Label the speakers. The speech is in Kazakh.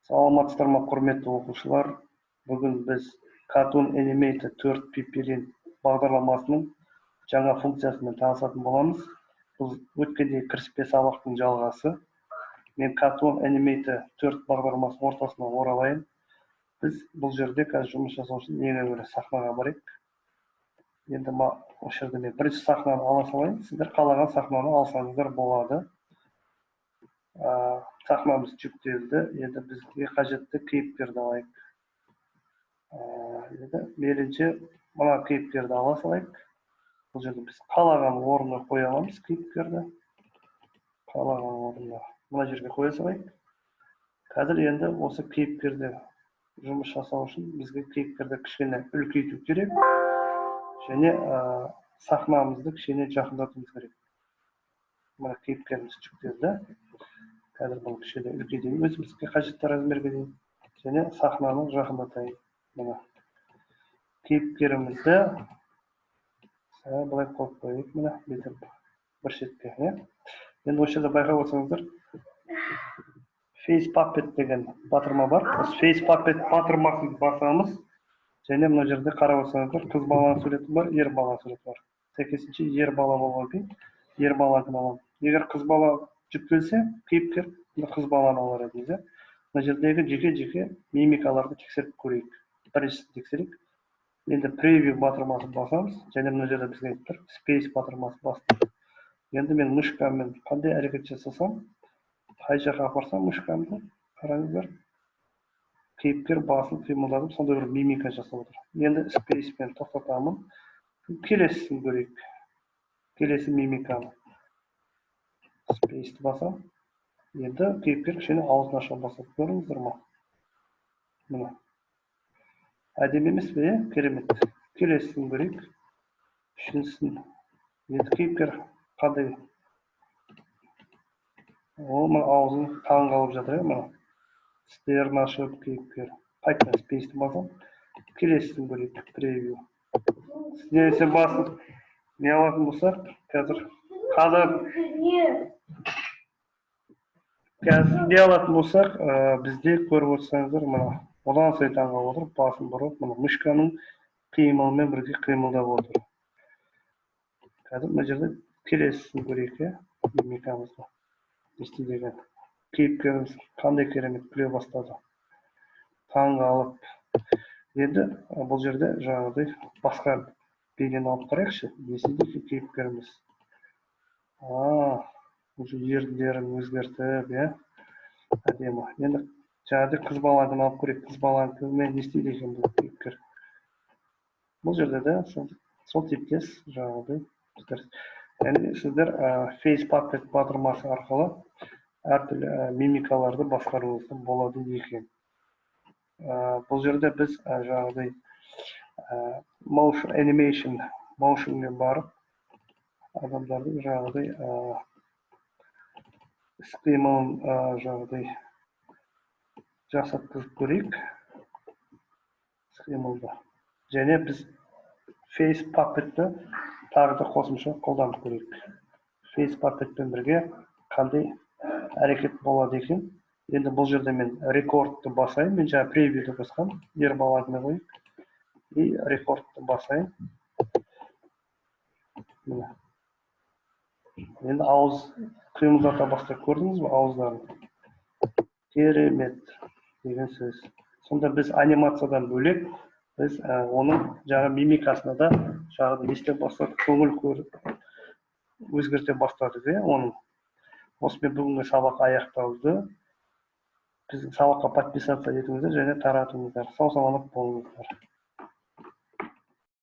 Speaker 1: Саламатсыздар ма, құрметті оқушылар? Бүгін біз Cartoon Animator 4PPLin бағдарламасының жаңа функциясымен танысатын боламыз. Бұл өткенде кіріспе сабақтың жалғасы. Мен Cartoon Animator 4 бағдарламасының ортасына оралайын. Біз бұл жерде қазір жұмыс жасау үшін ең әуелі сахнаға барайық. Енді осы жерде мен бірінші сахнаны ала салайын. Сіздер қалаған сахнаны алсаңыздар болады. Сахнамыз жүктелді. Енді бізге қажетті кейіпкерді алайық. Енді мейлінше мына кейіпкерді ала салайық. Бұл жерде біз қалаған орнына қоя аламыз кейіпкерді. Қалаған орнына мына жерге қоя салайық. Қазір енді осы кейіпкерді жұмыс жасау үшін бізге кейіпкерді кішкене үлкейту керек. Және сахнамызды кішкене жақындатуымыз керек. Мына кейіпкеріміз жүктелді. Қазір бұл кішкене үлкейтейін, өзімізге қажетті размерге дейін. Және сахнаны жақындатайын. Мына кейіпкерімізді былай қойып қояйық, мына бүйтіп бір шетке. Енді осы жерде байқап отырсаңыздар, Face Puppet деген батырма бар. Осы Face Puppet батырмасын басамыз. Және мына жерде қарап отырсаңыздар, қыз баланың суреті бар, ер баланың суреті бар. Сәйкесінше ер бала болған кейін, ер баланы аламын. Егер қыз бала жүктелсе, кейіпкер қыз баланы алар едіңіз. Мына жердегі жеке-жеке мимикаларды тексеріп көрейік. Біріншісін тексерейік. Енді превью батырмасын басамыз, және мына жерде бізге айтып тұр, Space батырмасын бастық. Енді мен мышкамен қандай әрекет жасасам, қай жаққа апарсам мышкамды, қараңыздар. Кейіпкер басын қимылдатып, сондай бір мимика жасап отыр. Енді спейспен тоқтатамын. Келесісін көрейік. Келесі мимиканы. Спейсті басам. Енді кейіпкер кішкене аузын аша басады. Көрдіңіздер ме? Мына. Әдемі емес пе? Керемет. Келесісін көрейік. Үшіншісін. Енді кейіпкер қандай? Мына аузын таң қалып жатыр, мына. Стерн ашып кейіпкер. Қайтадан спейсті басам. Келесісін көрейік. Превью. Сіздер басын не алатын болсақ, қазір не алатын болсақ, бізде көріп отырсаңыздар, мына одан сайын таң қалып отыр, басын бұрып, мына мышканың қимылымен бірге қимылдап отыр. Қазір мына жерде келесісін көрейік, мимикамызды. Есте деген. Кейіпкеріміз қандай керемет күле бастады. Таң қалып. Енді бұл жерде жаңағыдай басқа бейнені алып қарайықшы. Есте кейіпкеріміз. Уже еріндерін өзгертіп, әдемі. Енді жаңағыдай қыз баланы алып көрейік. Қыз баланың не істейді екен бұл кейіпкер. Бұл жерде де сол типтес жаңағыдай. Яғни сіздер Face Puppet батырмасы арқылы әртүрлі мимикаларды басқаруыңызда болады екен. Бұл жерде біз жаңағыдай motion animation motionмен барып адамдардың жаңағыдай іс-қимылын жаңағыдай жасатқызып көрейік. Іс-қимылды. Және біз Face Puppet'ті тағы да қосымша қолданып көрейік. Face Puppet'пен бірге қандай әрекет болады екен. Енді бұл жерде мен рекордты басайын. Мен жаңа превьюді басқам. Ер баланы қойып. И рекордты басайын. Енді ауыз қимылдата бастап көрдіңіз бе ауыздарын? Керемет деген сөз. Сонда біз анимациядан бөлек, біз оның жаңа мимикасына да жаңағы естен бастадық, көңіл көріп өзгерте бастадық, оның. Осымен бүгінгі сабақ аяқталды. Біздің сабаққа подписаться етіңіздер және таратыңыздар. Сау саламат болыңыздар.